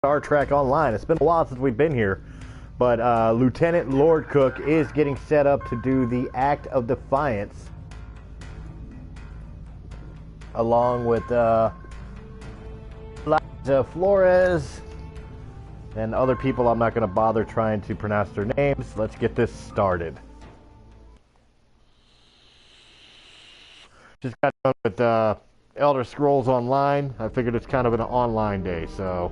Star Trek Online. It's been a while since we've been here, but Lieutenant Lord Cook is getting set up to do the Act of Defiance, along with Liza Flores and other people. I'm not going to bother trying to pronounce their names. Let's get this started. Just got done with Elder Scrolls Online. I figured it's kind of an online day, so...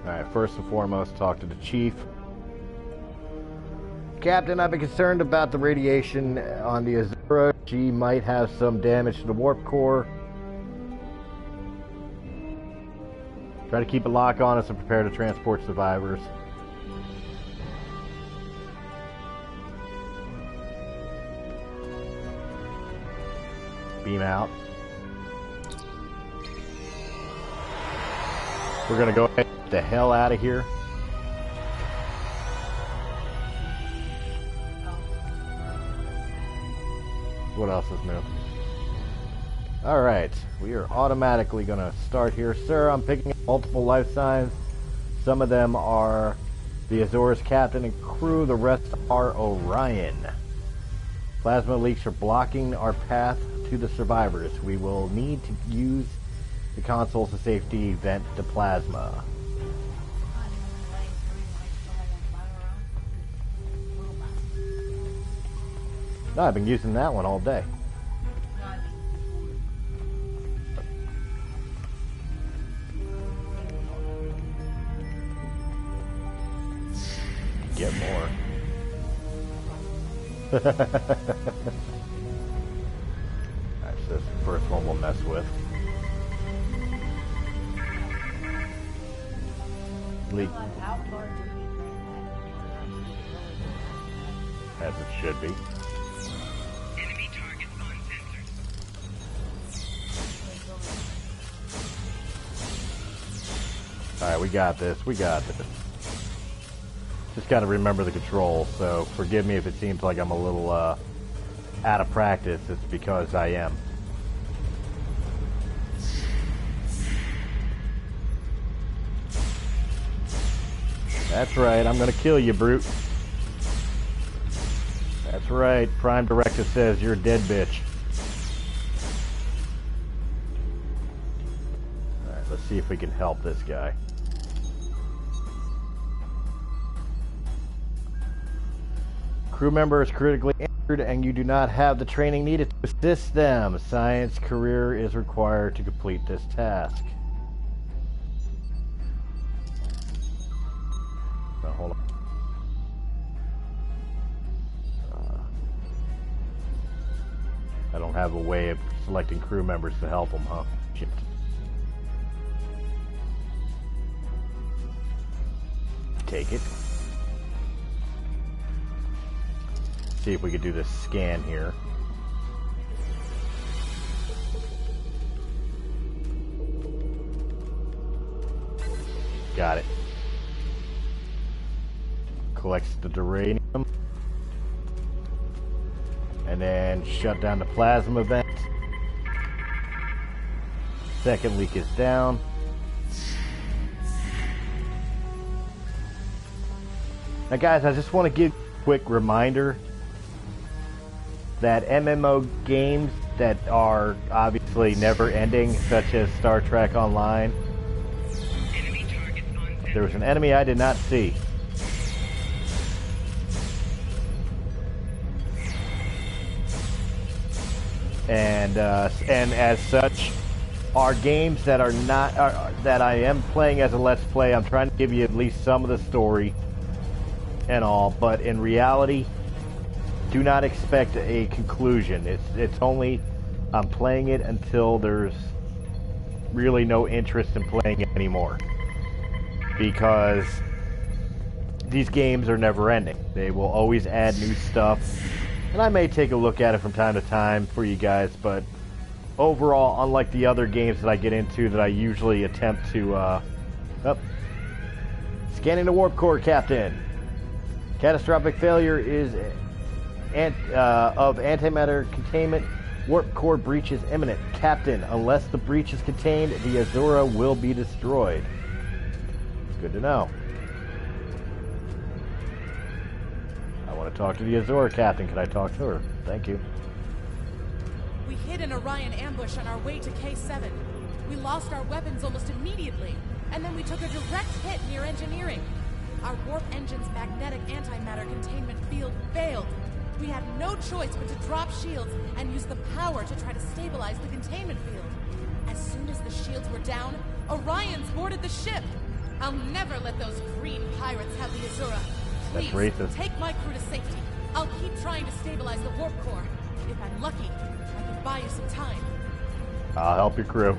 Alright, first and foremost, talk to the Chief. Captain, I've been concerned about the radiation on the Azura. She might have some damage to the warp core. Try to keep a lock on us and prepare to transport survivors. Beam out. We're gonna go ahead and get the hell out of here. What else is new? Alright, we are automatically gonna start here. Sir, I'm picking up multiple life signs. Some of them are the Azura's captain and crew, the rest are Orion. Plasma leaks are blocking our path to the survivors. We will need to use the consoles of safety vent the plasma. No, I've been using that one all day. Get more. That's the first one we'll mess with. Leak. As it should be. Enemy target uncensored. Alright, we got this. We got this. Just got to remember the controls, so forgive me if it seems like I'm a little out of practice. It's because I am. That's right, I'm gonna kill you, brute. That's right, Prime Directive says you're a dead bitch. Alright, let's see if we can help this guy. Crew member is critically injured and you do not have the training needed to assist them. Science career is required to complete this task. Now, hold on. I don't have a way of selecting crew members to help them, huh? Shit. Take it. See if we could do this scan here. Got it. Collects the duranium. And then shut down the plasma vent. Second leak is down. Now guys, I just want to give a quick reminder that MMO games that are obviously never ending, such as Star Trek Online. There was an enemy I did not see. And as such, are games that are not that I am playing as a Let's Play. I'm trying to give you at least some of the story and all, but in reality, do not expect a conclusion. It's only I'm playing it until there's really no interest in playing it anymore, because these games are never ending. They will always add new stuff, and I may take a look at it from time to time for you guys, but overall, unlike the other games that I get into that I usually attempt to scanning the warp core, Captain. Catastrophic failure is of antimatter containment Warp core breach is imminent. Captain, unless the breach is contained, the Azura will be destroyed. Good to know. I want to talk to the Azura, Captain. Can I talk to her? Thank you. We hid an Orion ambush on our way to K7. We lost our weapons almost immediately, and then we took a direct hit near engineering. Our warp engine's magnetic antimatter containment field failed. We had no choice but to drop shields and use the power to try to stabilize the containment field. As soon as the shields were down, Orions boarded the ship. I'll never let those green pirates have the Azura. Please, that's racist. take my crew to safety. I'll keep trying to stabilize the warp core. If I'm lucky, I can buy you some time. I'll help your crew.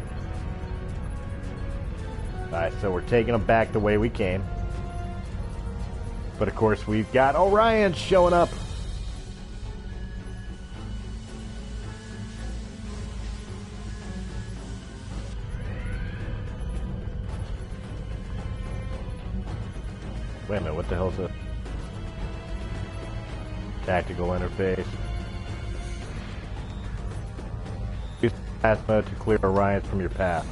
Alright, so we're taking them back the way we came. But of course, we've got Orions showing up. Wait a minute, what the hell is this? Tactical interface. Use plasma to clear Orions from your path.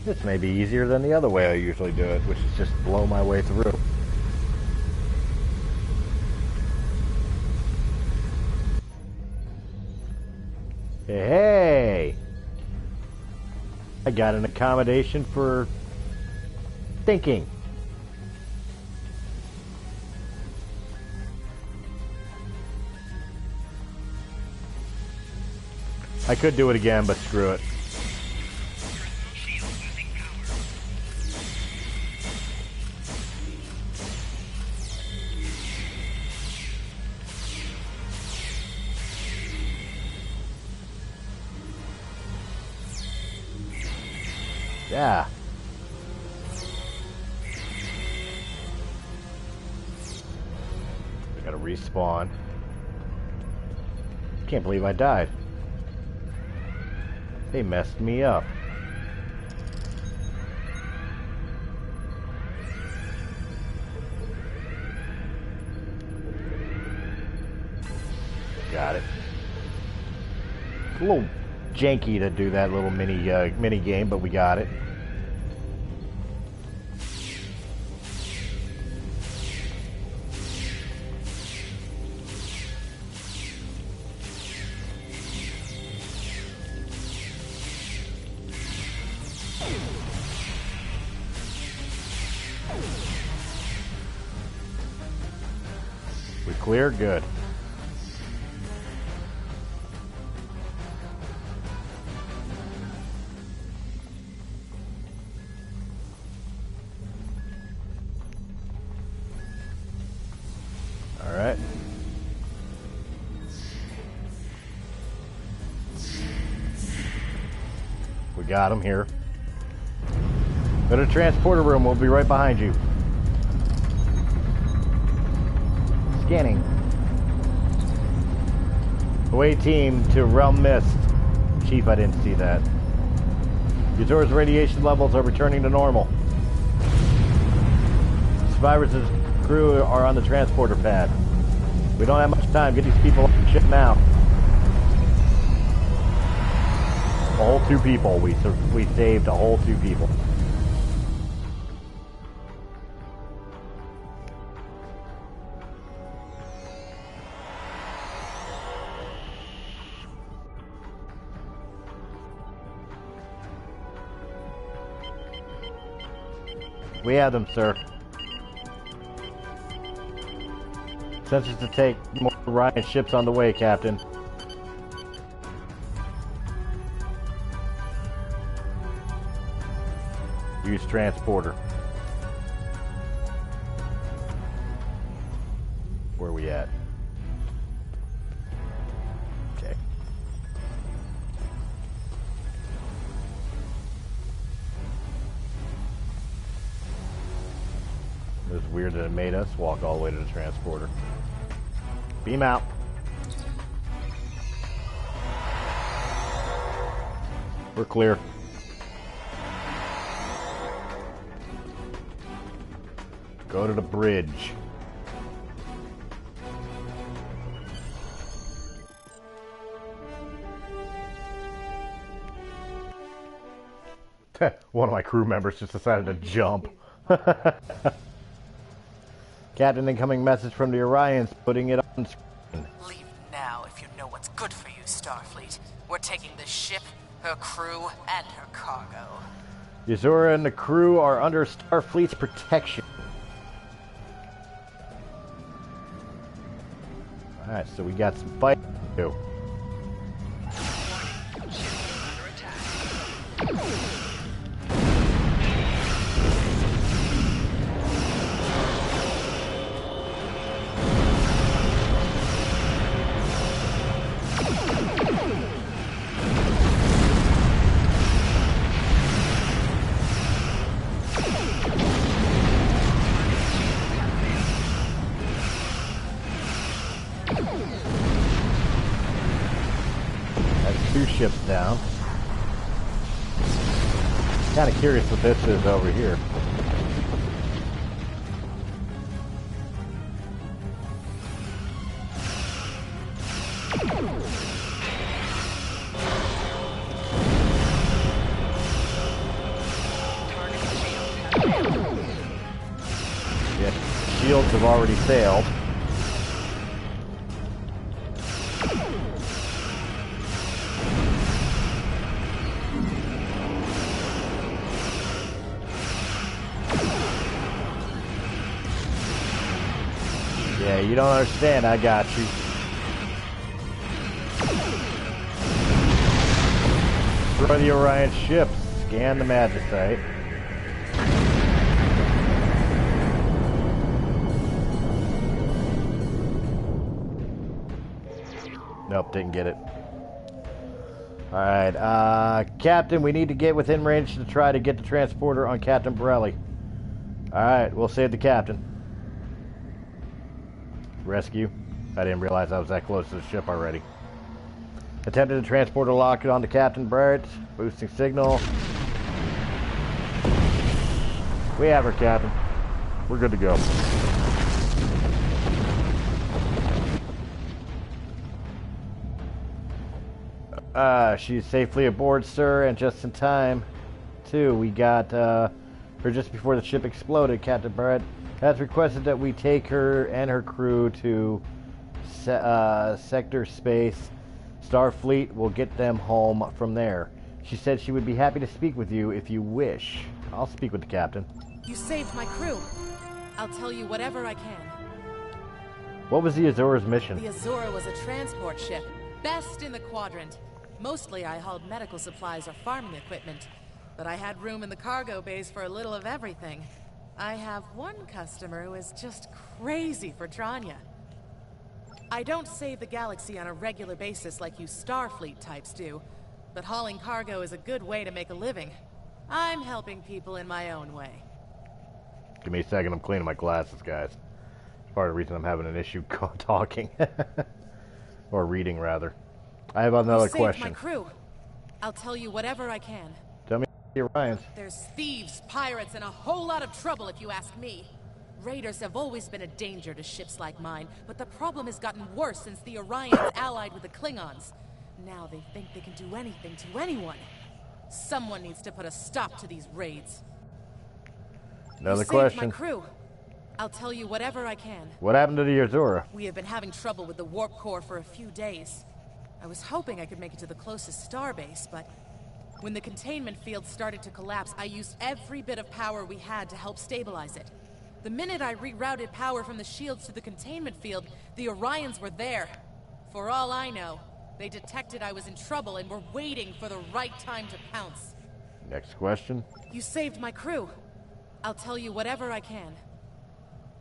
This may be easier than the other way I usually do it, which is just blow my way through. Hey! I got an accommodation for thinking. I could do it again, but screw it. Yeah. I gotta respawn. Can't believe I died. They messed me up. Got it. It's a little janky to do that little mini game, but we got it. Clear, good. All right. We got him here. Go to the transporter room. We'll be right behind you. Scanning. Away team to RealmMist. Chief, I didn't see that. Azura's radiation levels are returning to normal. Survivors and crew are on the transporter pad. We don't have much time. Get these people off the ship now. A whole 2 people. We saved a whole 2 people. We have them, sir. Sensors to take more Orion ships on the way, Captain. Use transporter. Where are we at? Okay. It was weird that it made us walk all the way to the transporter. Beam out. We're clear. Go to the bridge. One of my crew members just decided to jump. Captain, incoming message from the Orions, putting it on screen. Leave now if you know what's good for you, Starfleet. We're taking the ship, her crew, and her cargo. Yazura and the crew are under Starfleet's protection. Alright, so we got some fight to do. Two ships down. Kind of curious what this is over here. Yeah, shields have already failed. Yeah, you don't understand, I got you. Destroy the Orion ships. Scan the Magicite. Nope, didn't get it. Alright, Captain, we need to get within range to try to get the transporter on Captain Borelli. Alright, we'll save the Captain. Rescue. I didn't realize I was that close to the ship already. Attempted to transport a lock onto Captain Barrett. Boosting signal. We have her, Captain. We're good to go. She's safely aboard, sir, and just in time, too. We got her just before the ship exploded. Captain Barrett has requested that we take her and her crew to sector space. Starfleet will get them home from there. She said she would be happy to speak with you if you wish. I'll speak with the captain. You saved my crew. I'll tell you whatever I can. What was the Azura's mission? The Azura was a transport ship. Best in the quadrant. Mostly I hauled medical supplies or farming equipment. But I had room in the cargo bays for a little of everything. I have one customer who is just crazy for Tranya. I don't save the galaxy on a regular basis like you Starfleet types do, but hauling cargo is a good way to make a living. I'm helping people in my own way. Give me a second, I'm cleaning my glasses, guys. It's part of the reason I'm having an issue talking. Or reading, rather. I have another question. My crew. I'll tell you whatever I can. Tell me the Orions. There's thieves, pirates, and a whole lot of trouble if you ask me. Raiders have always been a danger to ships like mine, but the problem has gotten worse since the Orions allied with the Klingons. Now they think they can do anything to anyone. Someone needs to put a stop to these raids. Another question. My crew. I'll tell you whatever I can. What happened to the Azura? We have been having trouble with the warp core for a few days. I was hoping I could make it to the closest starbase, but when the containment field started to collapse, I used every bit of power we had to help stabilize it. The minute I rerouted power from the shields to the containment field, the Orions were there. For all I know, they detected I was in trouble and were waiting for the right time to pounce. Next question. You saved my crew. I'll tell you whatever I can.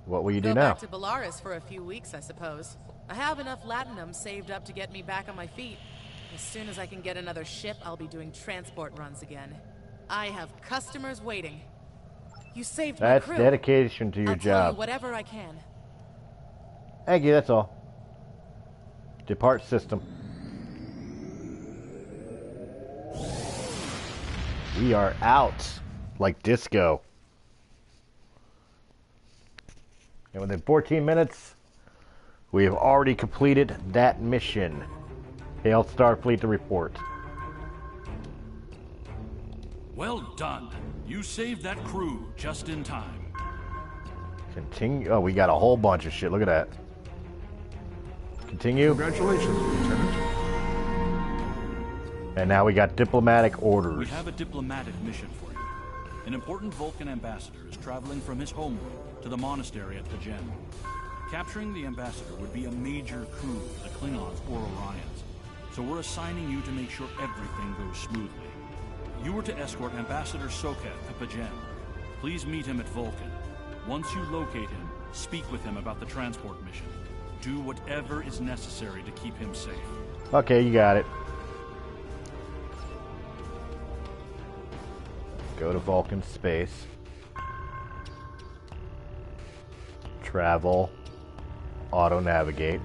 What will you do Go now? back to Belarus for a few weeks, I suppose. I have enough latinum saved up to get me back on my feet. As soon as I can get another ship, I'll be doing transport runs again. I have customers waiting. You saved my crew. That's dedication to your I'll job. tell you whatever I can. Thank you, that's all. Depart system. We are out like disco. And within 14 minutes, we have already completed that mission. Hail Starfleet to report. Well done. You saved that crew just in time. Continue. Oh, we got a whole bunch of shit. Look at that. Continue. Congratulations, Lieutenant. And now we got diplomatic orders. We have a diplomatic mission for you. An important Vulcan ambassador is traveling from his homeworld to the monastery at Pajem. Capturing the ambassador would be a major coup for the Klingons or Orions. So we're assigning you to make sure everything goes smoothly. You were to escort Ambassador Soketh to Pajem. Please meet him at Vulcan. Once you locate him, speak with him about the transport mission. Do whatever is necessary to keep him safe. Okay, you got it. Go to Vulcan space. Travel. Auto-navigate.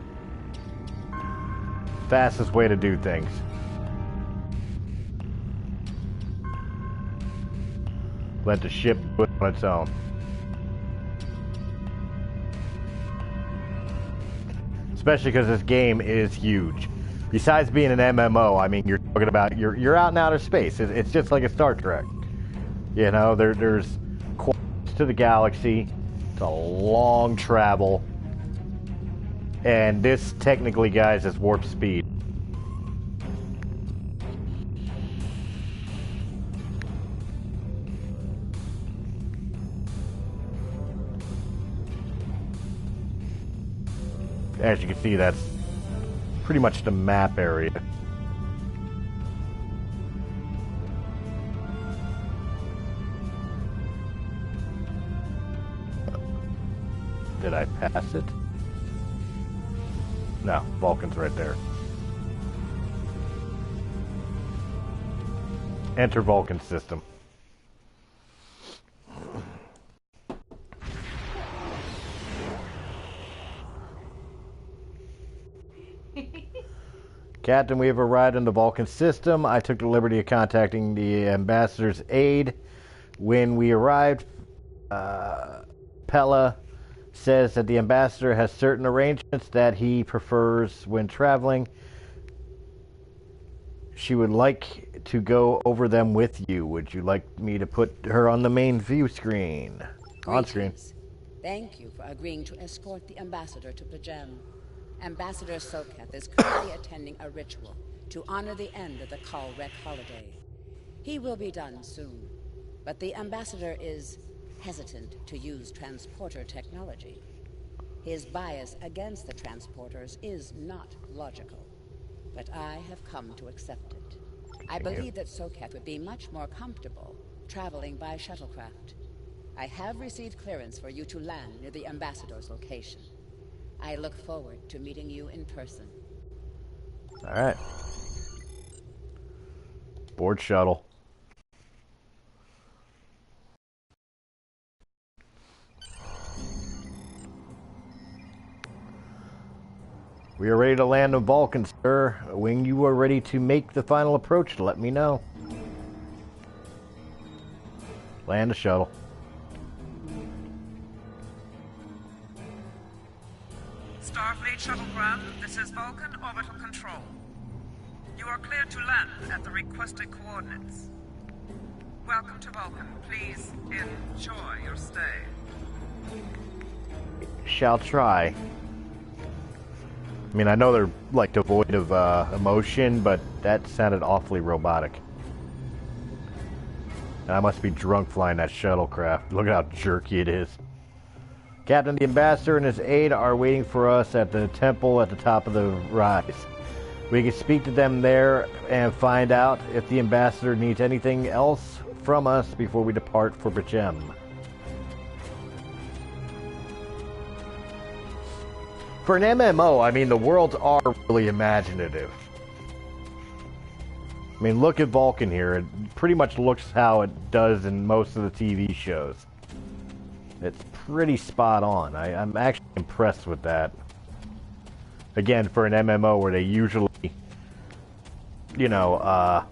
Fastest way to do things. Let the ship do it on its own. Especially because this game is huge. Besides being an MMO, I mean, you're talking about you're out in outer space. It's just like a Star Trek. You know, there's quarters to the galaxy. It's a long travel. And this technically, guys, is warp speed. As you can see, that's pretty much the map area. Did I pass it? No, Vulcan's right there. Enter Vulcan system. Captain, we have arrived in the Vulcan system. I took the liberty of contacting the ambassador's aide. When we arrived, Pella says that the ambassador has certain arrangements that he prefers when traveling. She would like to go over them with you. Would you like me to put her on the main view screen? On screen. Thank you for agreeing to escort the ambassador to Pajem. Ambassador Soketh is currently attending a ritual to honor the end of the Kalrek holiday. He will be done soon, but the ambassador is hesitant to use transporter technology. His bias against the transporters is not logical, but I have come to accept it. I believe that Soketh would be much more comfortable traveling by shuttlecraft. I have received clearance for you to land near the ambassador's location. I look forward to meeting you in person. All right. Board shuttle. We are ready to land on Vulcan, sir. When you are ready to make the final approach, let me know. Land the shuttle. Starfleet Shuttlecraft, this is Vulcan Orbital Control. You are cleared to land at the requested coordinates. Welcome to Vulcan. Please enjoy your stay. Shall try. I mean, I know they're like devoid of emotion, but that sounded awfully robotic. And I must be drunk flying that shuttlecraft. Look at how jerky it is. Captain, the ambassador and his aide are waiting for us at the temple at the top of the rise. We can speak to them there and find out if the ambassador needs anything else from us before we depart for Pajem. For an MMO, I mean, the worlds are really imaginative. I mean, look at Vulcan here. It pretty much looks how it does in most of the TV shows. It's pretty spot on. I'm actually impressed with that. Again, for an MMO where they usually, you know,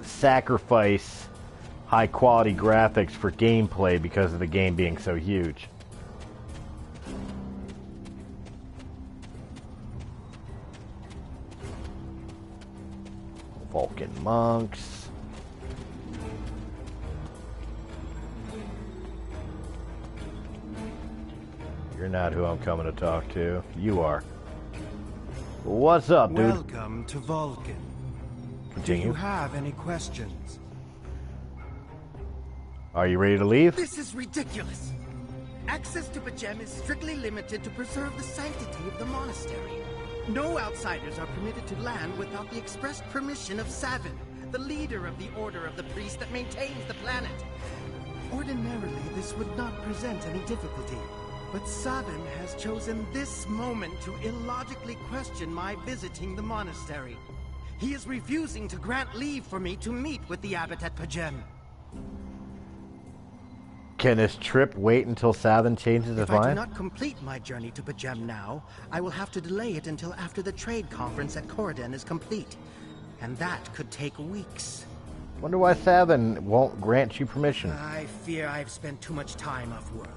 sacrifice high quality graphics for gameplay because of the game being so huge. Vulcan monks. You're not who I'm coming to talk to. You are. What's up, dude? Welcome to Vulcan. Continue. Do you have any questions? Are you ready to leave? This is ridiculous. Access to Pajem is strictly limited to preserve the sanctity of the monastery. No outsiders are permitted to land without the express permission of Savin, the leader of the Order of the Priest that maintains the planet. Ordinarily, this would not present any difficulty, but Savin has chosen this moment to illogically question my visiting the monastery. He is refusing to grant leave for me to meet with the abbot at Pajem. Can this trip wait until Savin changes his If I do mind? not complete my journey to Pajem now, I will have to delay it until after the trade conference at Corridon is complete. And that could take weeks. Wonder why Savin won't grant you permission. I fear I've spent too much time off-world.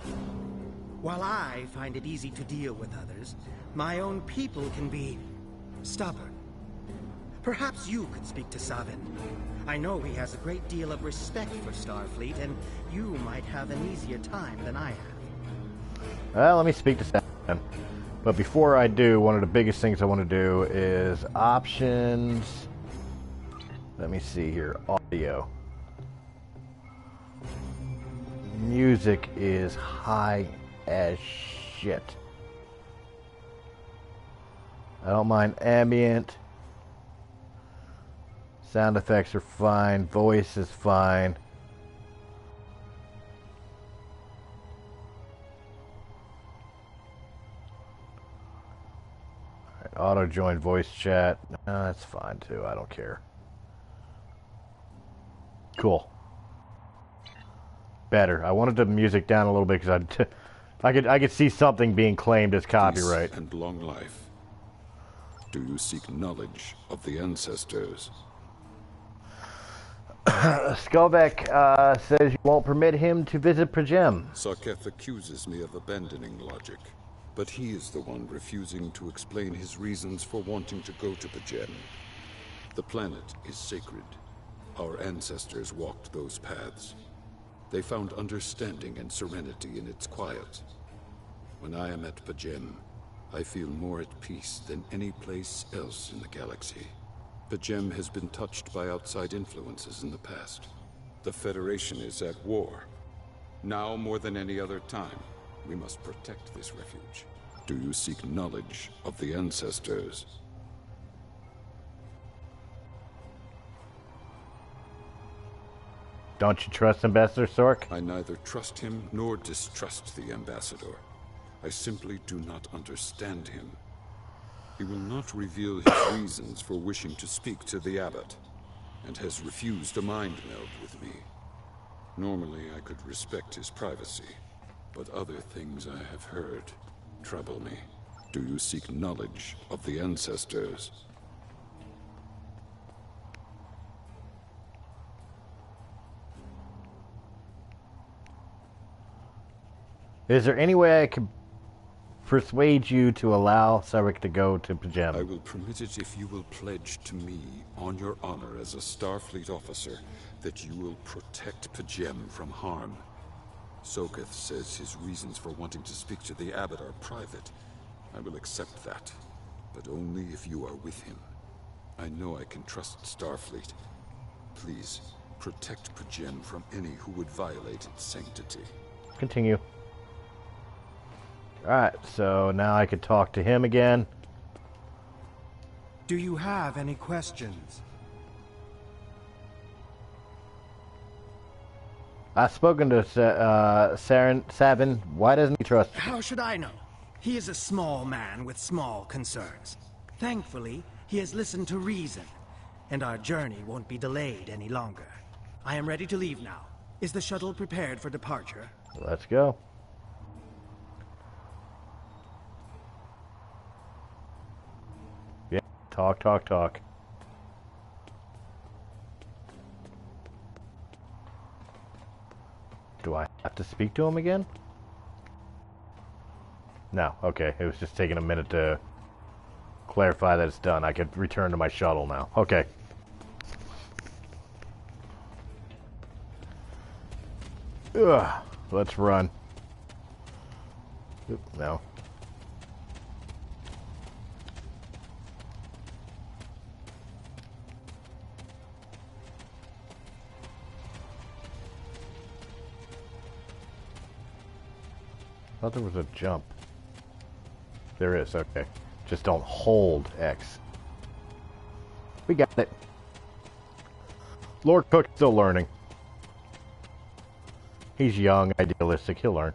While I find it easy to deal with others, my own people can be stubborn. Perhaps you could speak to Savin. I know he has a great deal of respect for Starfleet, and you might have an easier time than I have. Well, let me speak to Savin. But before I do, one of the biggest things I want to do is options. Let me see here. Audio. Music is high as shit. I don't mind ambient. Sound effects are fine. Voice is fine. Auto join voice chat. No, that's fine too. I don't care. Cool. Better. I wanted the music down a little bit because I could see something being claimed as copyright. Peace and long life. Do you seek knowledge of the ancestors? Skovek says you won't permit him to visit Pajem. Sarketh accuses me of abandoning logic, but he is the one refusing to explain his reasons for wanting to go to Pajem. The planet is sacred. Our ancestors walked those paths. They found understanding and serenity in its quiet. When I am at Pajem, I feel more at peace than any place else in the galaxy. Pajem has been touched by outside influences in the past. The Federation is at war. Now more than any other time, we must protect this refuge. Do you seek knowledge of the ancestors? Don't you trust Ambassador Sork? I neither trust him nor distrust the Ambassador. I simply do not understand him. He will not reveal his reasons for wishing to speak to the abbot, and has refused a mind meld with me. Normally I could respect his privacy, but other things I have heard trouble me. Do you seek knowledge of the ancestors? Is there any way I could persuade you to allow Sarek to go to Pajem? I will permit it if you will pledge to me, on your honor as a Starfleet officer, that you will protect Pajem from harm. Soketh says his reasons for wanting to speak to the abbot are private. I will accept that, but only if you are with him. I know I can trust Starfleet. Please, protect Pajem from any who would violate its sanctity. Continue. Alright, so now I could talk to him again. Do you have any questions? I've spoken to Savin. Why doesn't he trust me? How should I know? He is a small man with small concerns. Thankfully, he has listened to reason, and our journey won't be delayed any longer. I am ready to leave now. Is the shuttle prepared for departure? Let's go. Yeah, talk. Do I have to speak to him again? No, okay. It was just taking a minute to clarify that it's done. I could return to my shuttle now. Okay. Ugh, let's run. Oop, no. I thought there was a jump. There is, okay. Just don't hold X. We got it. Lord Cook's still learning. He's young, idealistic, he'll learn.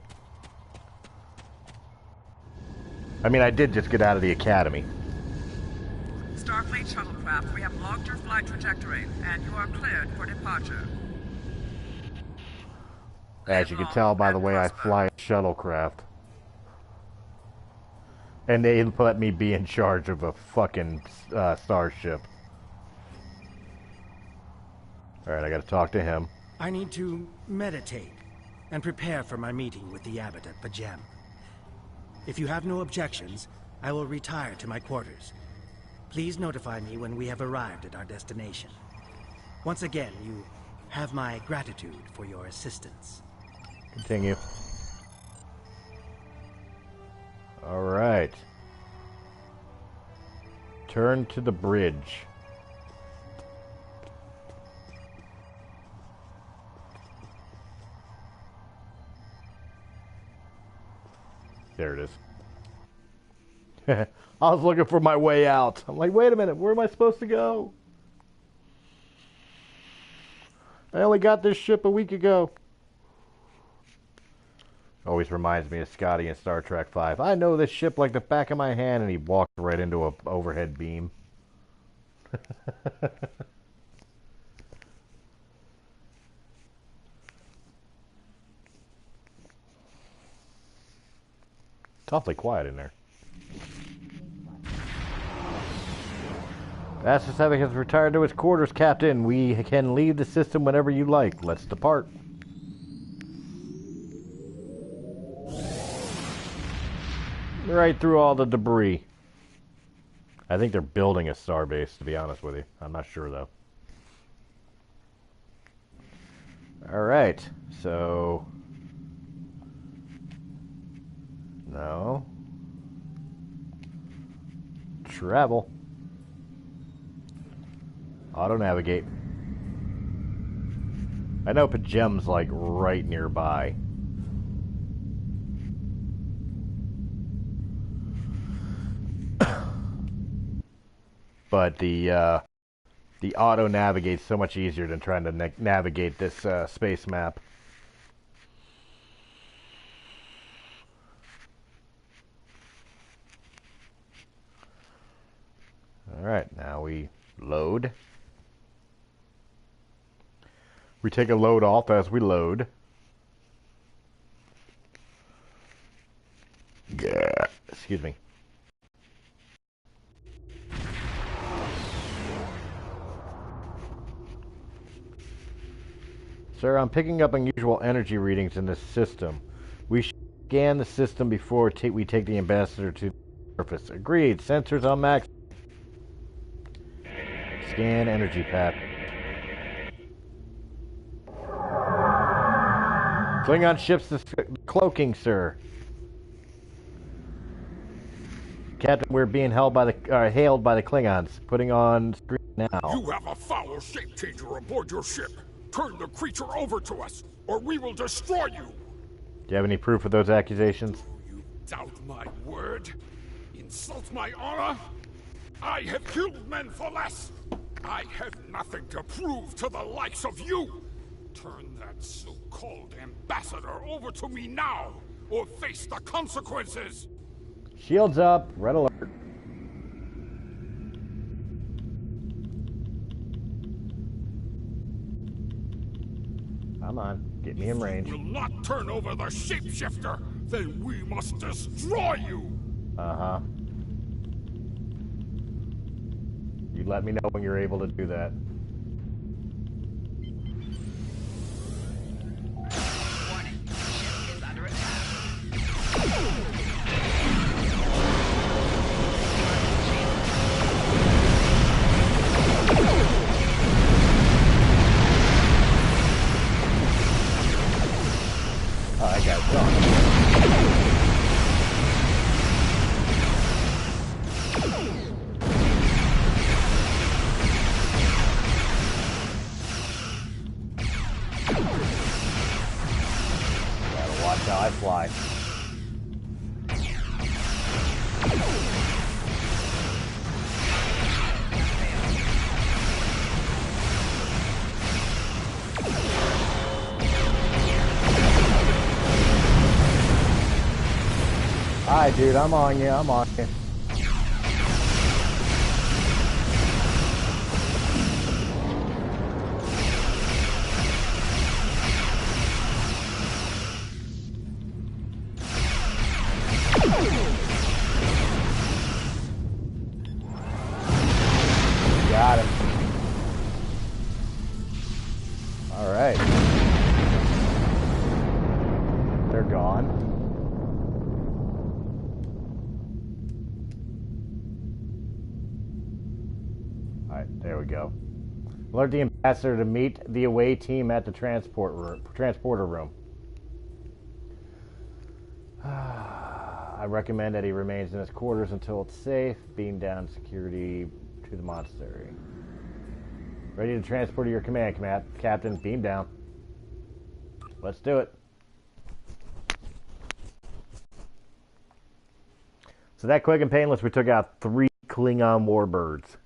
I mean, I did just get out of the academy. Starfleet shuttlecraft, we have logged your flight trajectory, and you are cleared for departure. As you can tell by the way I fly a shuttlecraft. And they let me be in charge of a fucking starship. Alright, I gotta talk to him. I need to meditate and prepare for my meeting with the abbot at Pajem. If you have no objections, I will retire to my quarters. Please notify me when we have arrived at our destination. Once again, you have my gratitude for your assistance. Continue. Alright. Turn to the bridge. There it is. I was looking for my way out. I'm like, wait a minute, where am I supposed to go? I only got this ship a week ago. Always reminds me of Scotty in Star Trek V. I know this ship like the back of my hand, and he walked right into an overhead beam. It's awfully quiet in there. U.S.S has retired to his quarters, Captain. We can leave the system whenever you like. Let's depart. Right through all the debris. I think they're building a starbase, to be honest with you. I'm not sure, though. Alright, so... No. Travel. Auto-navigate. I know Pajem's like right nearby. But the auto-navigate's so much easier than trying to navigate this space map. Alright, now we load. We take a load off as we load. Yeah. Excuse me. Sir, I'm picking up unusual energy readings in this system. We should scan the system before we take the ambassador to the surface. Agreed. Sensors on max. Scan energy path. Klingon ships the cloaking, sir. Captain, we're being hailed by the Klingons. Putting on screen now. You have a foul shape changer aboard your ship. Turn the creature over to us, or we will destroy you. Do you have any proof of those accusations? You doubt my word? Insult my honor? I have killed men for less. I have nothing to prove to the likes of you. Turn that so-called ambassador over to me now, or face the consequences. Shields up. Red alert. Come on. Get me in range. If you will not turn over the shapeshifter, then we must destroy you. Uh-huh. You let me know when you're able to do that. Warning. Ship is under attack. Oh, that guy's gone. can't fly. Hi, dude, I'm on you, I'm on you. Got him. All right. They're gone. All right, there we go. Alert the ambassador to meet the away team at the transporter room. I recommend that he remains in his quarters until it's safe. Beam down security to the monastery. Ready to transport to your command, Captain. Beam down. Let's do it. So that quick and painless, we took out 3 Klingon warbirds.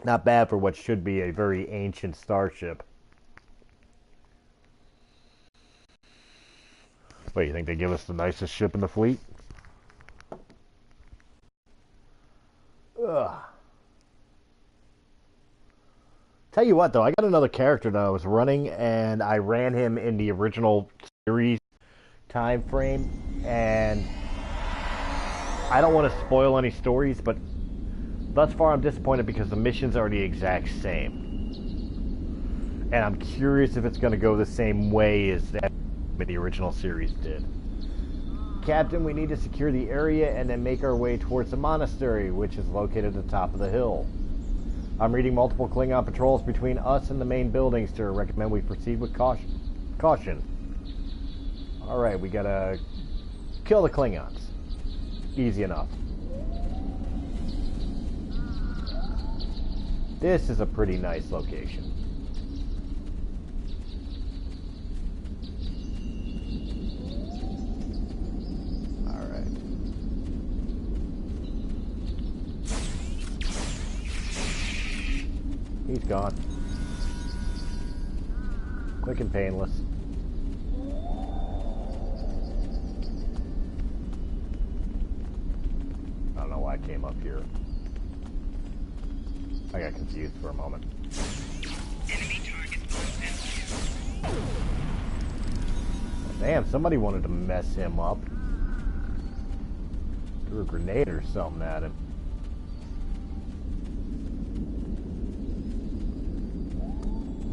Not bad for what should be a very ancient starship. What, you think they give us the nicest ship in the fleet? Ugh. Tell you what, though, I got another character that I was running, and I ran him in the original series time frame, and I don't want to spoil any stories, but thus far I'm disappointed because the missions are the exact same. And I'm curious if it's going to go the same way as that the original series did. Captain, we need to secure the area and then make our way towards the monastery, which is located at the top of the hill. I'm reading multiple Klingon patrols between us and the main buildings, sir. Recommend we proceed with caution. Alright, we gotta kill the Klingons. Easy enough. This is a pretty nice location. He's gone. Quick and painless. I don't know why I came up here. I got confused for a moment. Enemy target Damn, somebody wanted to mess him up. Threw a grenade or something at him.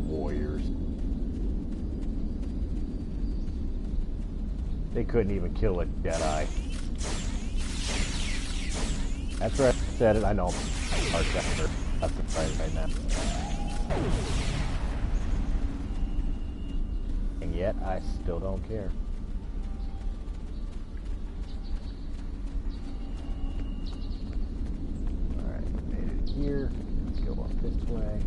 Warriors. They couldn't even kill a Jedi. That's right, I said it, I know. That's the fight right now. And yet, I still don't care. Alright, made it here. Let's go up this way.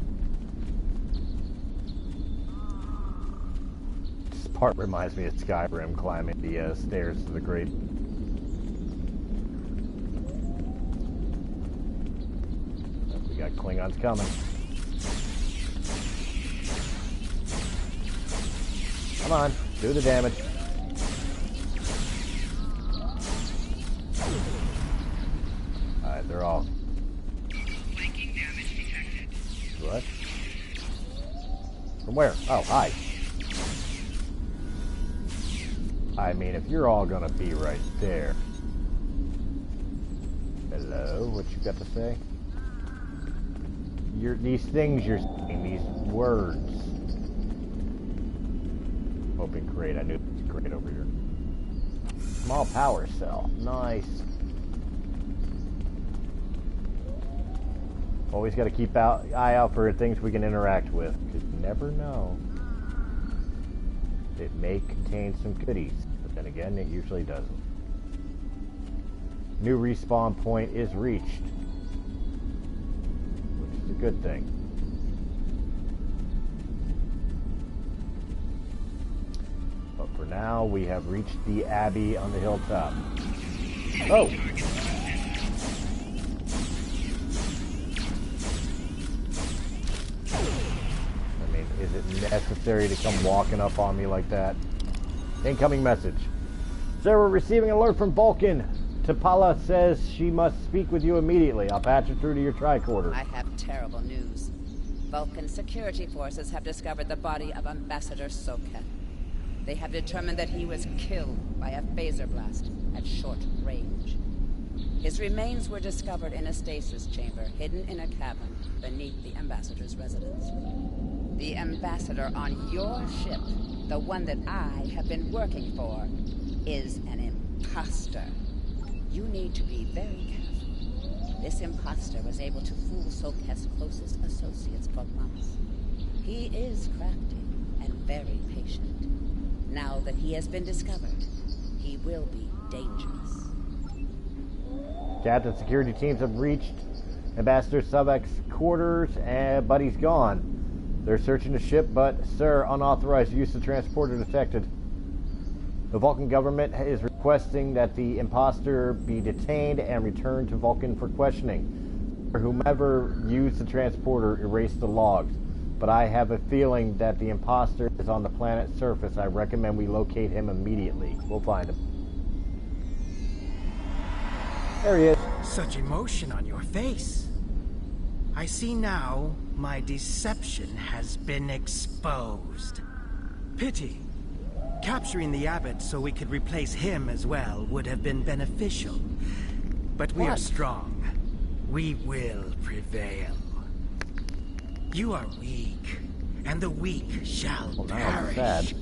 This part reminds me of Skyrim climbing the stairs to the great. We got Klingons coming. Come on, do the damage. Alright, they're all. Flanking damage detected. What? From where? Oh, hi. I mean, if you're all gonna be right there. Hello, what you got to say? These things you're saying, these words. Open crate, I knew there was a crate over here. Small power cell, nice. Always got to keep eye out for things we can interact with, because you never know. It may contain some goodies, but then again, it usually doesn't. New respawn point is reached, which is a good thing. For now, we have reached the Abbey on the hilltop. Oh! I mean, is it necessary to come walking up on me like that? Incoming message. Sir, we're receiving an alert from Vulcan. T'Pala says she must speak with you immediately. I'll patch her through to your tricorder. I have terrible news. Vulcan security forces have discovered the body of Ambassador Soket. They have determined that he was killed by a phaser blast at short range. His remains were discovered in a stasis chamber hidden in a cabin beneath the Ambassador's residence. The Ambassador on your ship, the one that I have been working for, is an imposter. You need to be very careful. This imposter was able to fool Soket's closest associates for months. He is crafty and very patient. Now that he has been discovered, he will be dangerous. Captain, security teams have reached Ambassador Sobek's quarters, but he's gone. They're searching the ship, but, sir, unauthorized use of transporter detected. The Vulcan government is requesting that the imposter be detained and returned to Vulcan for questioning. Whomever used the transporter erased the logs, but I have a feeling that the imposter is on the planet's surface. I recommend we locate him immediately. We'll find him. There he is. Such emotion on your face. I see now my deception has been exposed. Pity. Capturing the abbot so we could replace him as well would have been beneficial. But we are strong. We will prevail. You are weak, and the weak shall perish. Sad.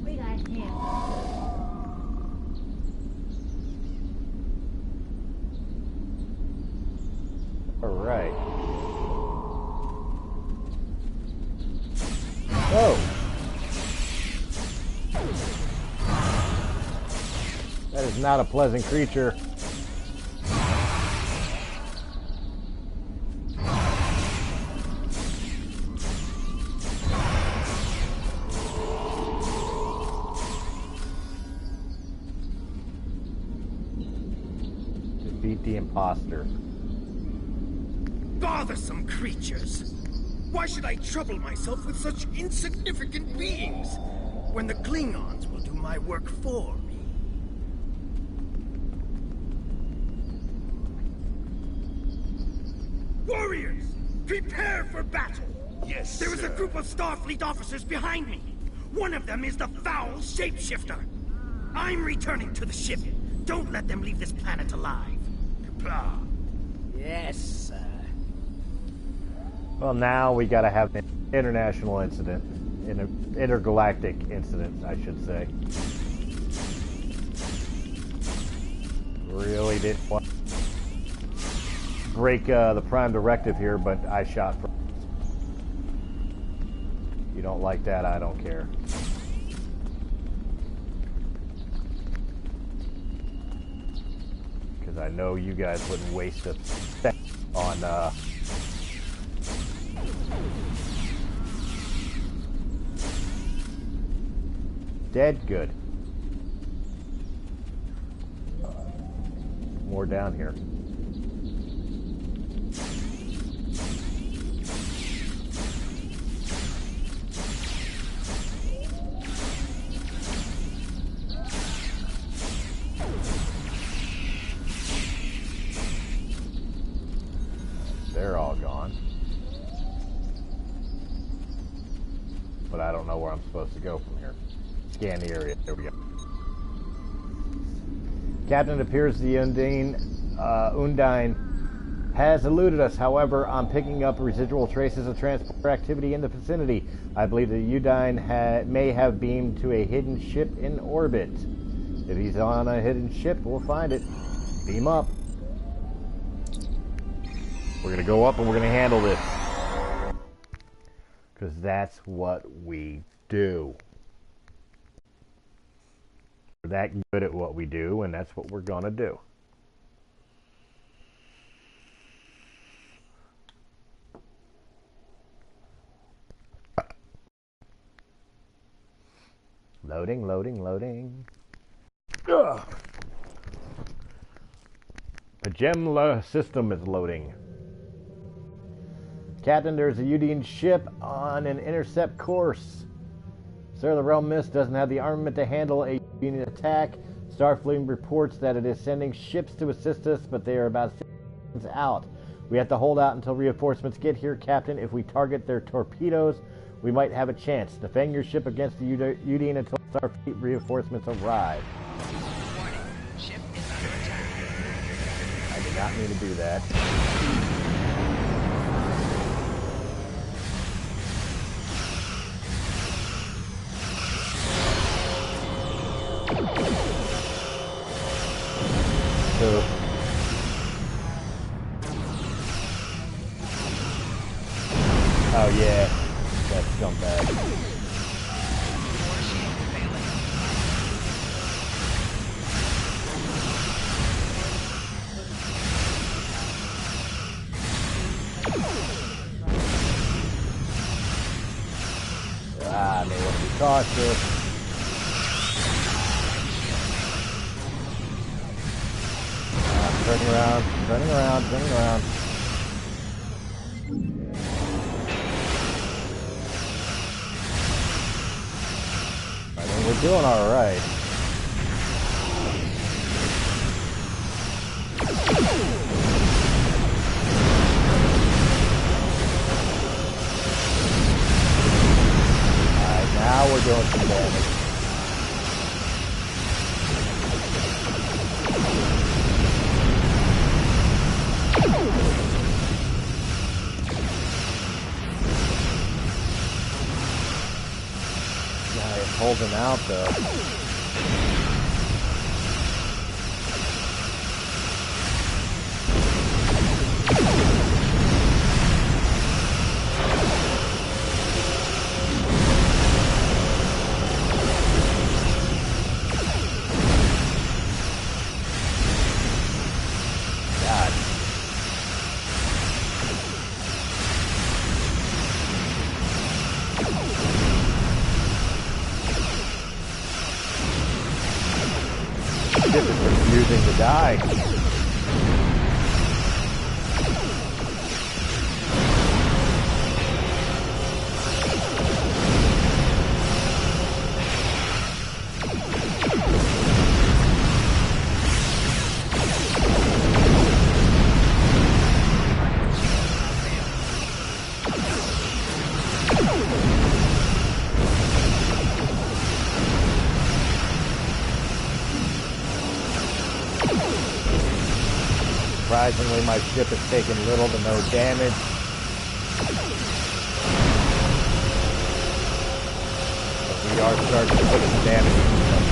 We got him. All right. Oh. That is not a pleasant creature. Defeat the imposter. Bothersome creatures! Why should I trouble myself with such insignificant beings, when the Klingons will do my work for me? Warriors! Prepare for battle! Yes, There is a group of Starfleet officers behind me. One of them is the foul shapeshifter. I'm returning to the ship. Don't let them leave this planet alive. Kapla. Yes, sir. Well, now we gotta have an international incident. An intergalactic incident, I should say. Really didn't want to break the Prime Directive here, but I shot first. You don't like that, I don't care. Because I know you guys wouldn't waste a second on dead? Good. More down here. They're all gone. But I don't know where I'm supposed to go from here. Scan the area. There we go. Captain, it appears the Undine has eluded us. However, I'm picking up residual traces of transport activity in the vicinity. I believe the Undine may have beamed to a hidden ship in orbit. If he's on a hidden ship, we'll find it. Beam up. We're going to go up and we're going to handle this. Because that's what we do. We're that good at what we do, and that's what we're going to do. Loading, loading, loading. Ugh. The gem system is loading. Captain, there's a Udian ship on an intercept course. Sir, the RealmMist doesn't have the armament to handle a Udian attack. Starfleet reports that it is sending ships to assist us, but they are about 6 minutes out. We have to hold out until reinforcements get here, Captain. If we target their torpedoes, we might have a chance. Defend your ship against the Udian until Starfleet reinforcements arrive. Warning. Ship is under attack. I did not mean to do that. So, oh yeah, that scumbag. I may want to be cautious. Turning around, turning around, turning around. I mean, we're doing all right. All right, now we're doing some damage. Holding out though. God. Ship is refusing to die. Surprisingly, my ship has taken little to no damage. But we are starting to put some damage into them.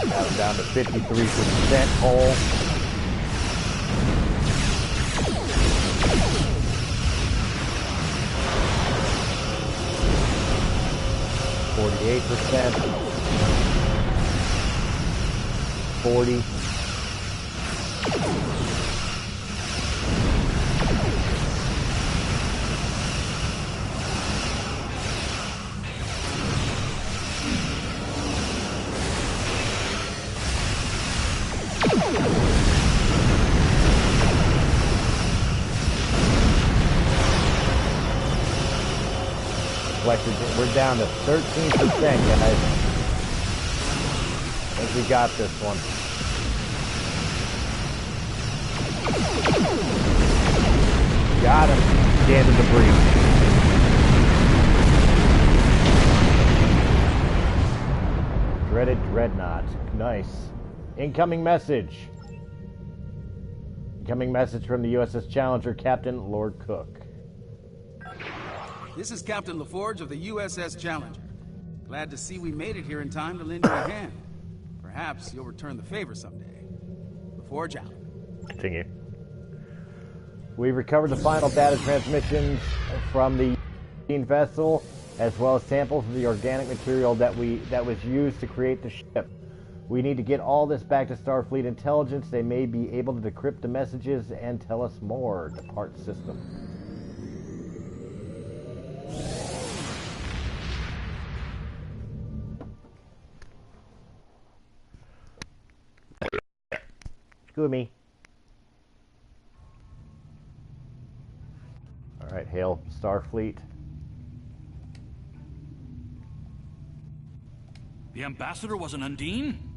Now we're down to 53% hull. 48%, 40, 'We're down to 13%, guys. I think we got this one. Got him. Scan the debris. Dreaded Dreadnought. Nice. Incoming message. Incoming message from the U.S.S. Challenger, Captain Lord Cook. This is Captain LaForge of the U.S.S. Challenger. Glad to see we made it here in time to lend you a hand. Perhaps you'll return the favor someday. LaForge out. Continue. We've recovered the final data transmissions from the vessel, as well as samples of the organic material that was used to create the ship. We need to get all this back to Starfleet Intelligence. They may be able to decrypt the messages and tell us more. Depart system. Gumi. Alright, hail Starfleet. The ambassador was an Undine?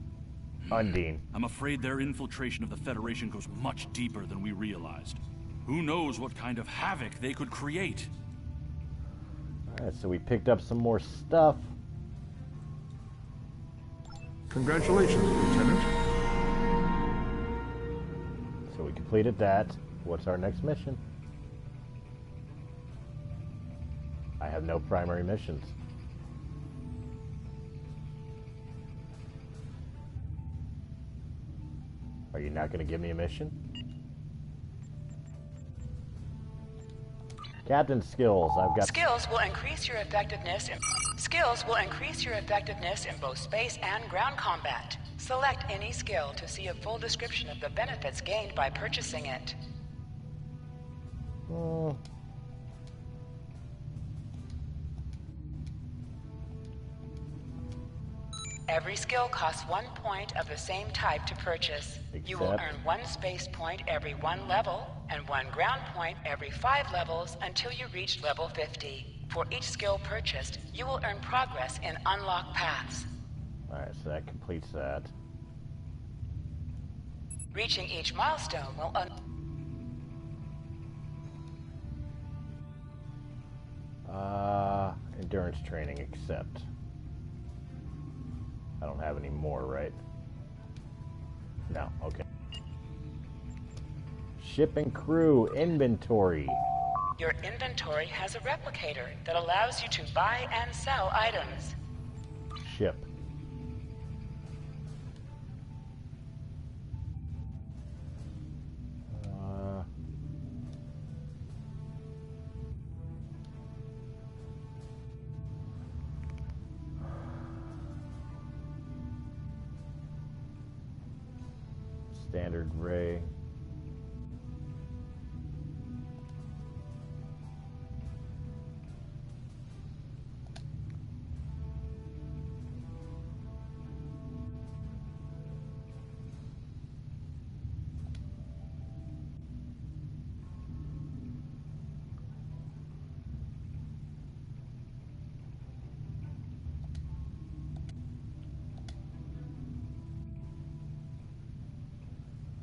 Undine. I'm afraid their infiltration of the Federation goes much deeper than we realized. Who knows what kind of havoc they could create? Alright, so we picked up some more stuff. Congratulations, Lieutenant. So we completed that. What's our next mission? I have no primary missions. Are you not going to give me a mission? Captain skills. I've got Skills will increase your effectiveness in both space and ground combat. Select any skill to see a full description of the benefits gained by purchasing it. Every skill costs 1 point of the same type to purchase. You will earn 1 space point every 1 level, and 1 ground point every 5 levels until you reach level 50. For each skill purchased, you will earn progress in unlocked paths. Alright, so that completes that. Reaching each milestone will endurance training, accept. I don't have any more, right? No, okay. Ship and crew inventory. Your inventory has a replicator that allows you to buy and sell items. Ship. Standard ray.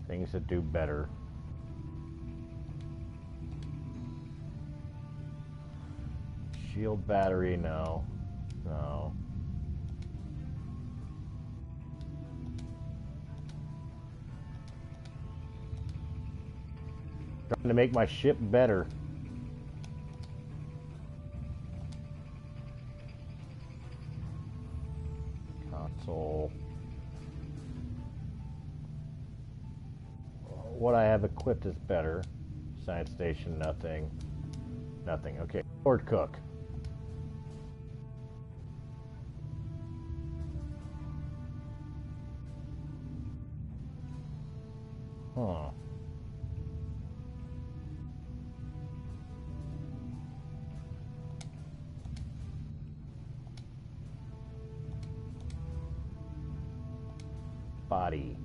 Things that do better. Shield battery, no. No. Trying to make my ship better. Console. What I have equipped is better. Science station, nothing. Nothing. Okay. Lord Cook. Huh. Body.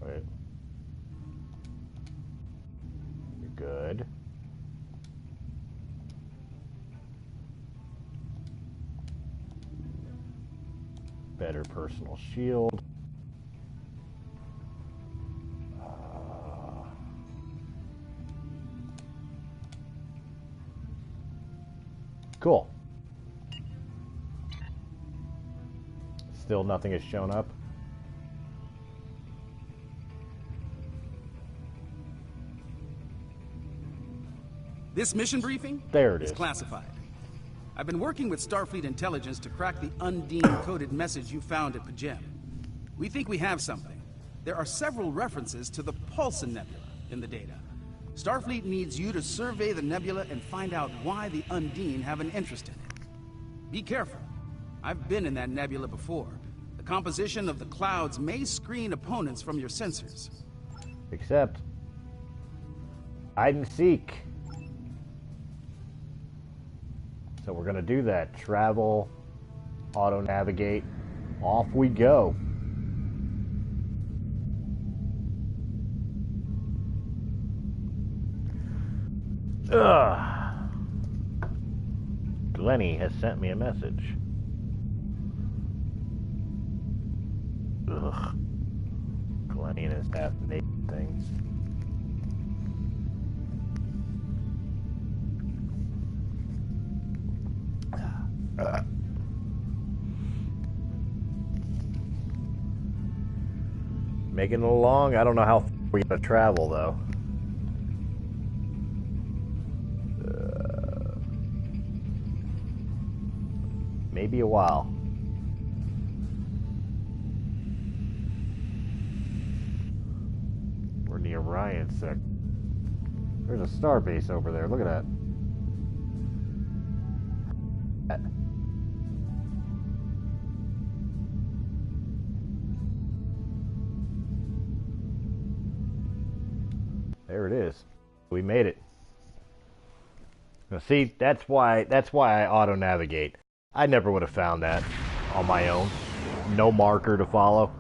Wait. You're good. Better personal shield. Cool. Still nothing has shown up. This mission briefing? There it is is. Classified. I've been working with Starfleet Intelligence to crack the Undine coded message you found at Pajem. We think we have something. There are several references to the Paulson Nebula in the data. Starfleet needs you to survey the nebula and find out why the Undine have an interest in it. Be careful. I've been in that nebula before. The composition of the clouds may screen opponents from your sensors. Except, hide and seek. So we're gonna do that. Travel, auto-navigate, off we go. Ugh. Glennie has sent me a message. Ugh. Glennie and his half-naked things. Making it along. I don't know how we gotta travel though. Maybe a while. We're in the Orion sector. There's a star base over there. Look at that. There it is. We made it. Now see, that's why I auto-navigate. I never would have found that on my own. No marker to follow.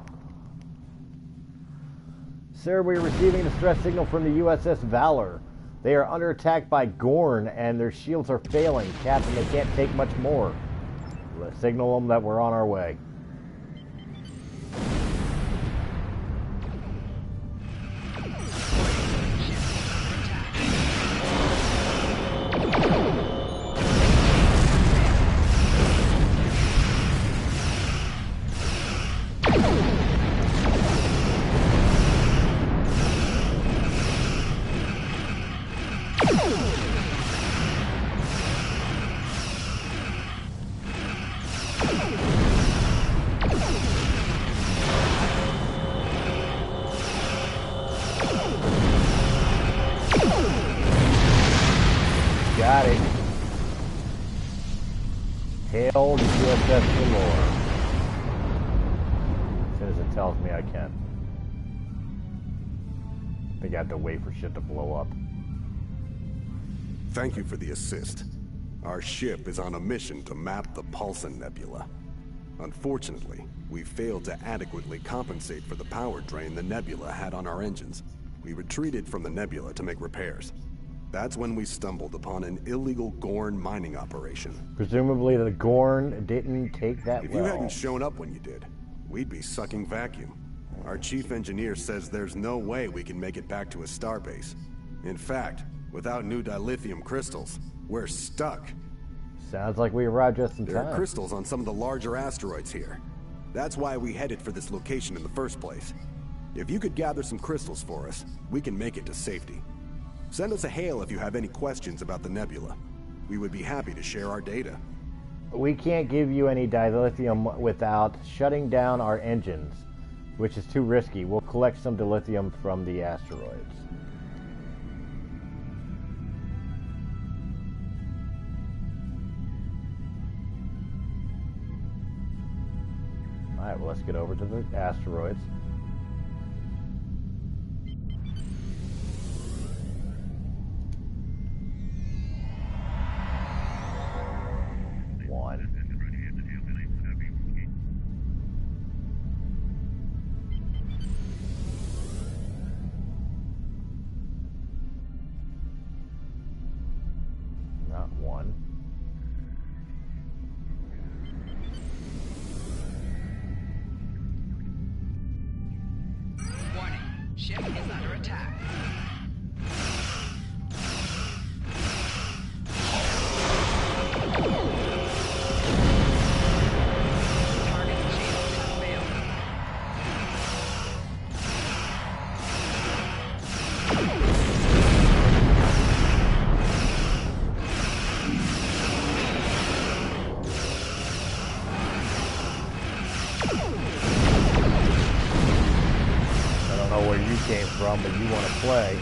Sir, we are receiving a distress signal from the U.S.S. Valor. They are under attack by Gorn and their shields are failing. Captain, they can't take much more. Let's signal them that we're on our way. Got it. Hail the U.S.S. galore. As soon as it tells me I can. I think I have to wait for shit to blow up. Thank you for the assist. Our ship is on a mission to map the Vulcan Nebula. Unfortunately, we failed to adequately compensate for the power drain the nebula had on our engines. We retreated from the nebula to make repairs. That's when we stumbled upon an illegal Gorn mining operation. Presumably the Gorn didn't take that If you hadn't shown up when you did, we'd be sucking vacuum. Our chief engineer says there's no way we can make it back to a starbase. In fact, without new dilithium crystals, we're stuck. Sounds like we arrived just in time. There are crystals on some of the larger asteroids here. That's why we headed for this location in the first place. If you could gather some crystals for us, we can make it to safety. Send us a hail if you have any questions about the nebula. We would be happy to share our data. We can't give you any dilithium without shutting down our engines, which is too risky. We'll collect some dilithium from the asteroids. Alright, well let's get over to the asteroids. Ship is under attack. Target shield has failed. Where you came from, but you want to play.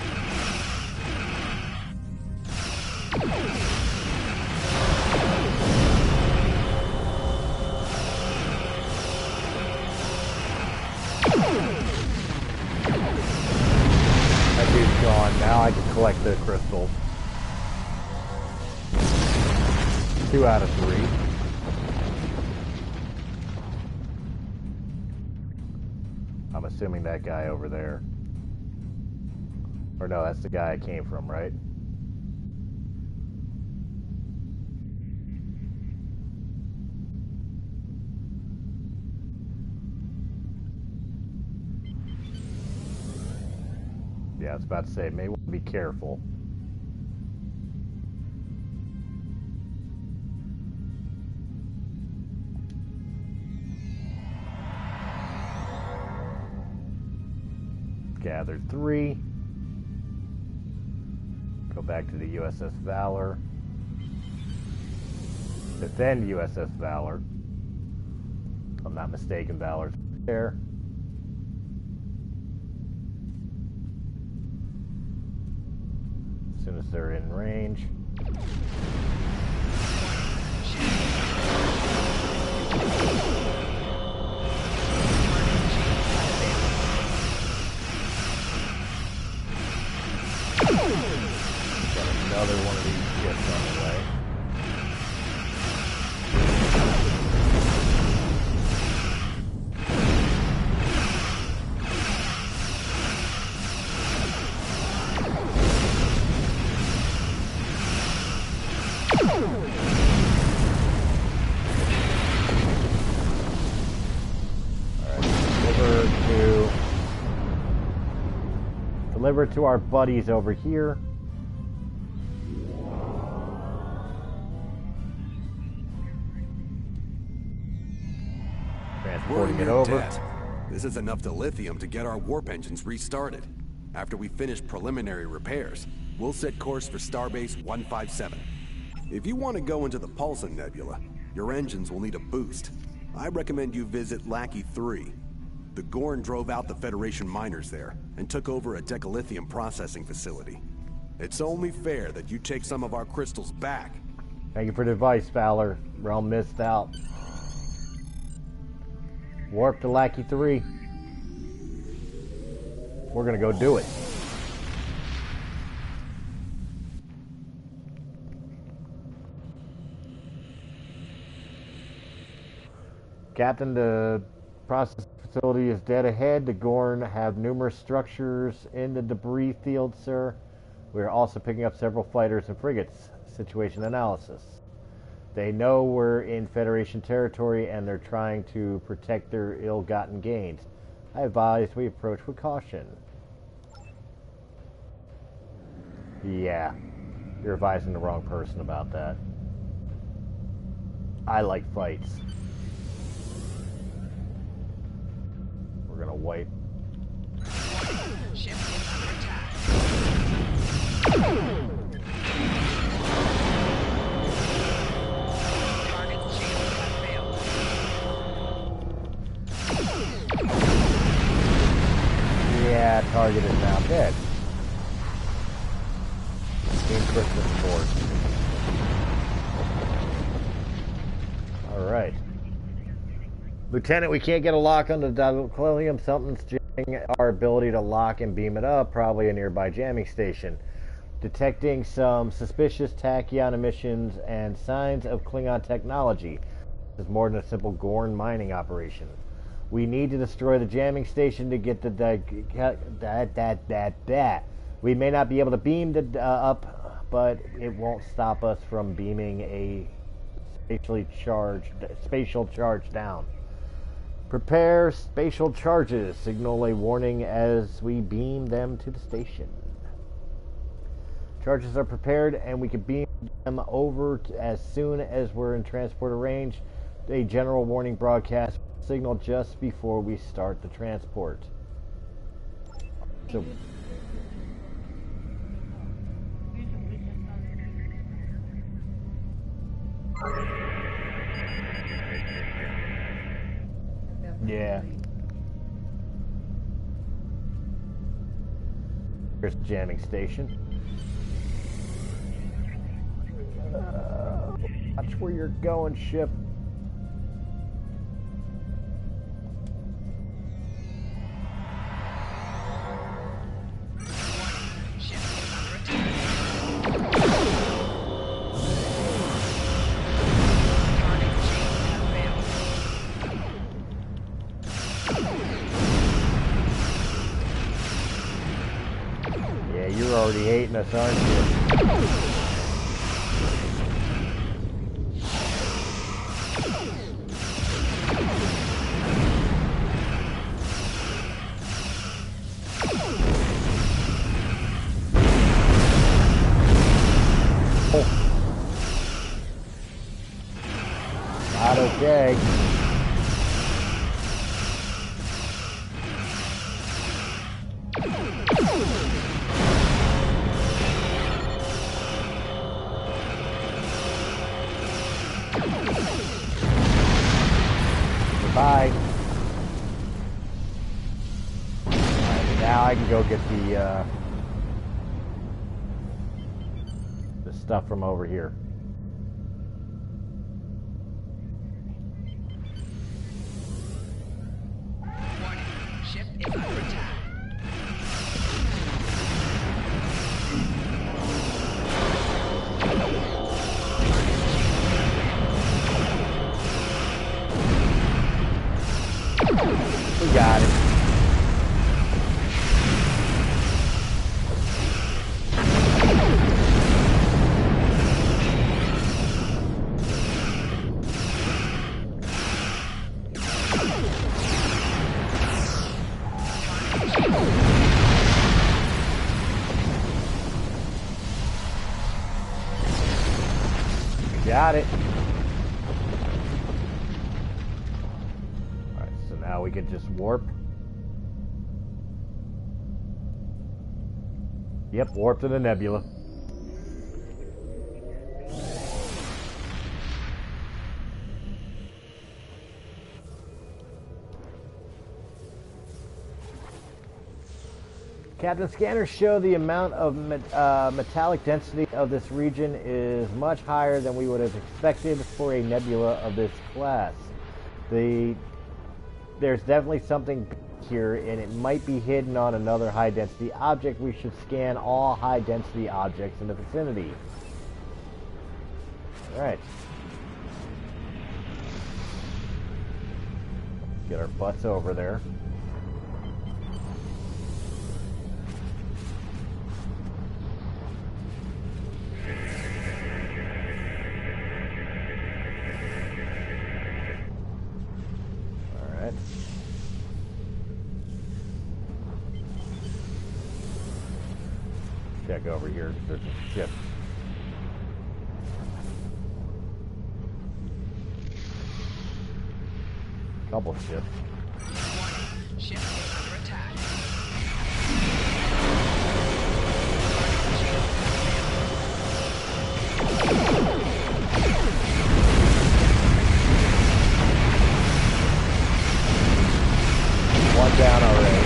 the crystals. 2 out of 3. I'm assuming that guy over there. Or no, that's the guy I came from, right? Yeah, I was about to say, may want to be careful. Gathered 3. Go back to the U.S.S. Valor. Defend U.S.S. Valor. If I'm not mistaken, Valor's there. As soon as they're in range. Another one of these ships on the way. Alright, deliver to our buddies over here. Transporting it over. This is enough dilithium to get our warp engines restarted. After we finish preliminary repairs, we'll set course for Starbase 157. If you want to go into the Pulsar Nebula, your engines will need a boost. I recommend you visit Lackey 3. The Gorn drove out the Federation miners there and took over a decalithium processing facility. It's only fair that you take some of our crystals back. Thank you for the advice, Valor. RealmMist out. Warp to Lackey 3. We're gonna go do it. Captain, the process facility is dead ahead. The Gorn have numerous structures in the debris field, sir. We are also picking up several fighters and frigates. Situation analysis. They know we're in Federation territory and they're trying to protect their ill-gotten gains. I advise we approach with caution. Yeah, you're advising the wrong person about that. I like fights. We're gonna wipe. Ship is under attack. Target's shields have failed. Yeah, target is now dead. Team Christmas board. Alright. Lieutenant, we can't get a lock on the decalithium. Something's jamming our ability to lock and beam it up, probably a nearby jamming station. Detecting some suspicious tachyon emissions and signs of Klingon technology. This is more than a simple Gorn mining operation. We need to destroy the jamming station to get the We may not be able to beam the up, but it won't stop us from beaming a spatial charge down. Prepare spatial charges. Signal a warning as we beam them to the station. Charges are prepared and we can beam them over as soon as we're in transporter range. A general warning broadcast signal just before we start the transport. So, yeah. Here's the jamming station. Watch where you're going, ship. Ship is under attack. already hating us, aren't you? Not okay. Goodbye. Alright, now I can go get the stuff from over here. Ship is under attack. We got it. Got it. Alright, so now we can just warp. Yep, warp to the nebula. Captain, scanners show the amount of metallic density of this region is much higher than we would have expected for a nebula of this class. There's definitely something here, and it might be hidden on another high-density object. We should scan all high-density objects in the vicinity. Alright. Get our butts over there. Check over here. There's a ship. Couple ships. Ship is under attack. One down already.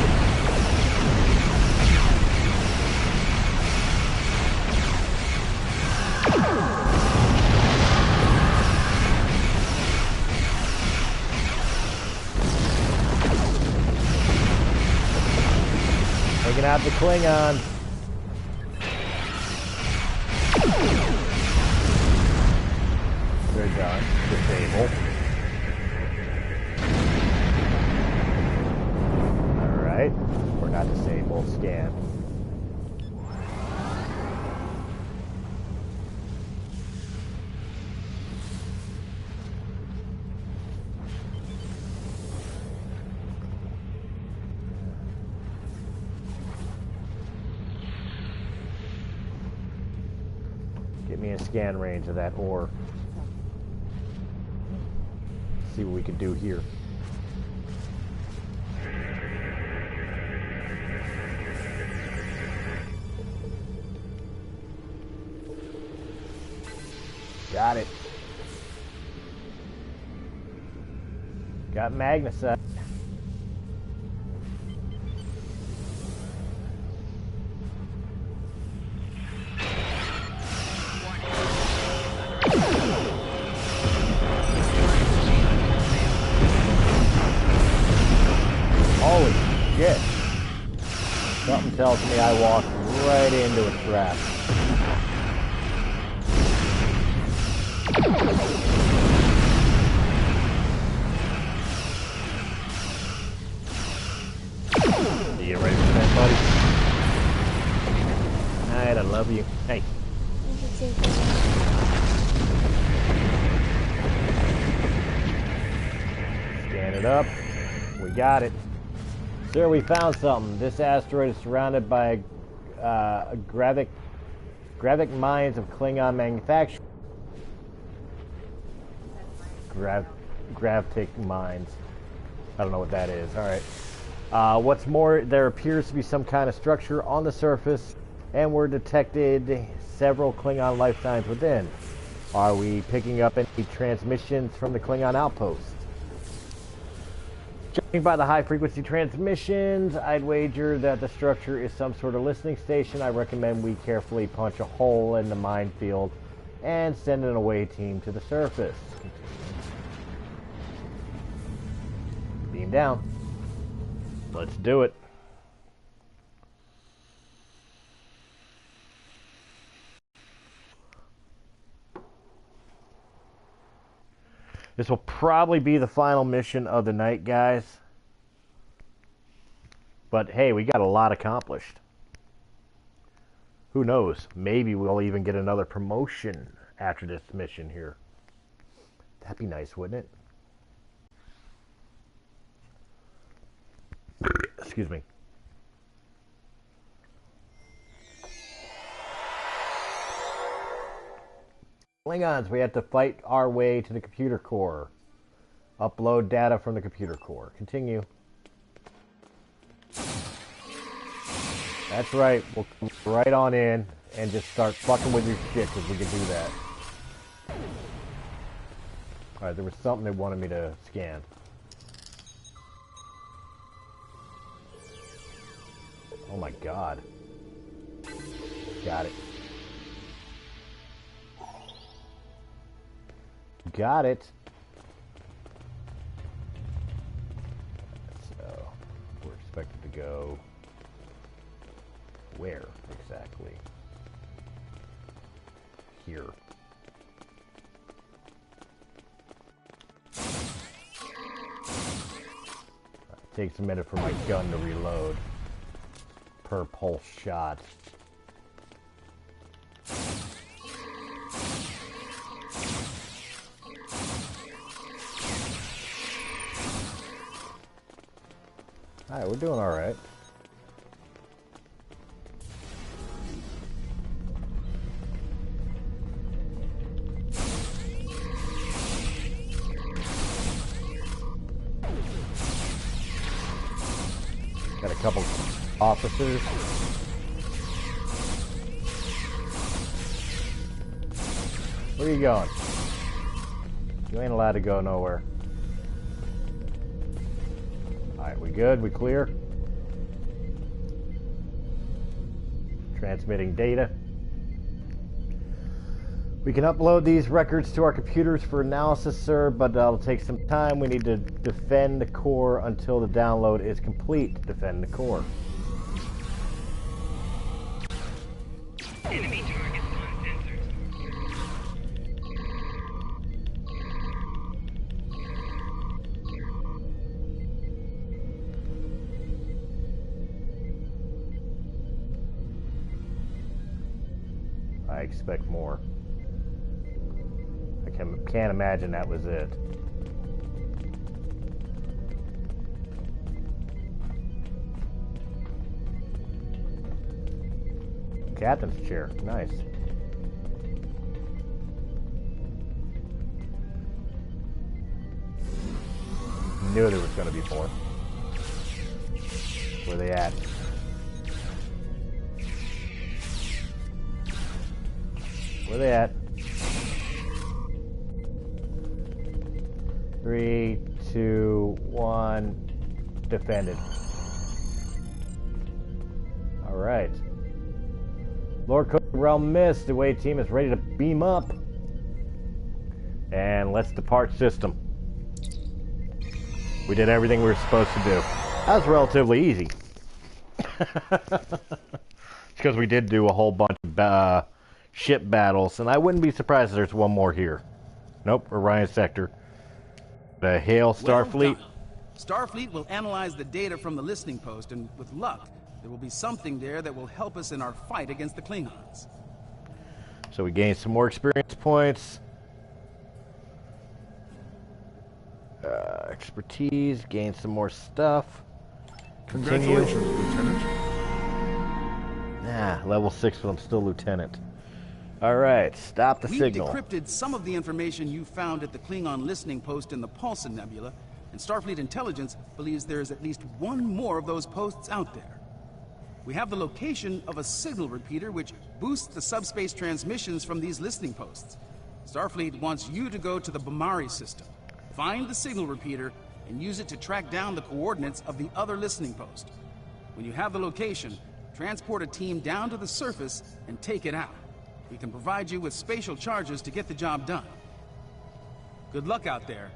Taking out the Klingon. They're done. Disable. Alright. We're not disabled. Scan. Get me a scan range of that ore. See what we can do here. Got it. Got magnesite. Holy shit. Something tells me I walked right into a trap. You get ready for that, buddy? it up. We got it. Sir, we found something. This asteroid is surrounded by gravic mines of Klingon manufacturing. Gravitic mines. I don't know what that is. Alright. What's more, there appears to be some kind of structure on the surface, and were detected several Klingon lifetimes within. Are we picking up any transmissions from the Klingon outpost? Judging by the high-frequency transmissions, I'd wager that the structure is some sort of listening station. I recommend we carefully punch a hole in the minefield and send an away team to the surface. Beam down. Let's do it. This will probably be the final mission of the night, guys. But hey, we got a lot accomplished. Who knows? Maybe we'll even get another promotion after this mission here. That'd be nice, wouldn't it? Excuse me. Klingons, we have to fight our way to the computer core. Upload data from the computer core. Continue. That's right. We'll come right on in and just start fucking with your shit because we can do that. Alright, there was something they wanted me to scan. Oh my god. Got it. Got it. So, we're expected to go where exactly? Here. It takes a minute for my gun to reload per pulse shot. Alright, we're doing alright. Got a couple officers. Where are you going? You ain't allowed to go nowhere. Alright, we good? We clear? Transmitting data. We can upload these records to our computers for analysis, sir, but that'll take some time. We need to defend the core until the download is complete. Defend the core. Enemy targets uncensored. I expect more. I can't imagine that was it. Captain's chair. Nice. Knew there was going to be more. Where they at? Where they at? 3, 2, 1. Defended. All right. Lord Cook, RealmMist, the away team is ready to beam up. And let's depart system. We did everything we were supposed to do. That was relatively easy. Because we did do a whole bunch of ship battles, and I wouldn't be surprised if there's one more here. Nope, Orion Sector. The Hail Starfleet. Well, Starfleet will analyze the data from the listening post, and with luck, there will be something there that will help us in our fight against the Klingons. So we gained some more experience points. Expertise, gain some more stuff. Congratulations, Lieutenant. Level 6, but I'm still Lieutenant. Alright, stop the signal. We've decrypted some of the information you found at the Klingon listening post in the Paulson Nebula, and Starfleet Intelligence believes there is at least one more of those posts out there. We have the location of a signal repeater which boosts the subspace transmissions from these listening posts. Starfleet wants you to go to the Bamari system, find the signal repeater, and use it to track down the coordinates of the other listening post. When you have the location, transport a team down to the surface and take it out. We can provide you with spatial charges to get the job done. Good luck out there.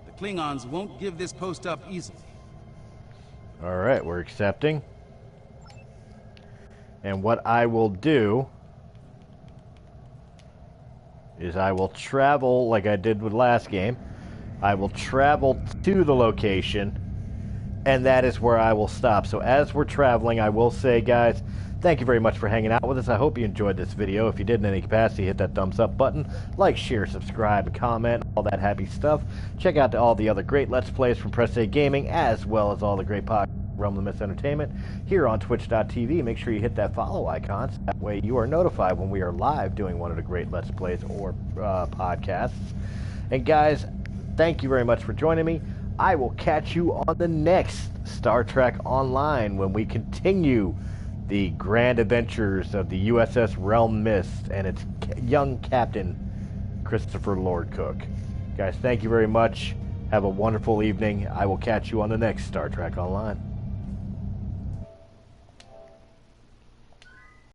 The Klingons won't give this post up easily. Alright, we're accepting. And what I will do is I will travel like I did with last game. I will travel to the location, and that is where I will stop. So as we're traveling, I will say, guys, thank you very much for hanging out with us. I hope you enjoyed this video. If you did in any capacity, hit that thumbs up button. Like, share, subscribe, and comment, all that happy stuff. Check out all the other great Let's Plays from Press A Gaming, as well as all the great podcasts from RealmMist Entertainment here on Twitch.tv. Make sure you hit that follow icon, so that way you are notified when we are live doing one of the great Let's Plays or podcasts. And guys, thank you very much for joining me. I will catch you on the next Star Trek Online when we continue the grand adventures of the U.S.S. RealmMist and its young captain, Christopher Lord Cook. Guys, thank you very much. Have a wonderful evening. I will catch you on the next Star Trek Online.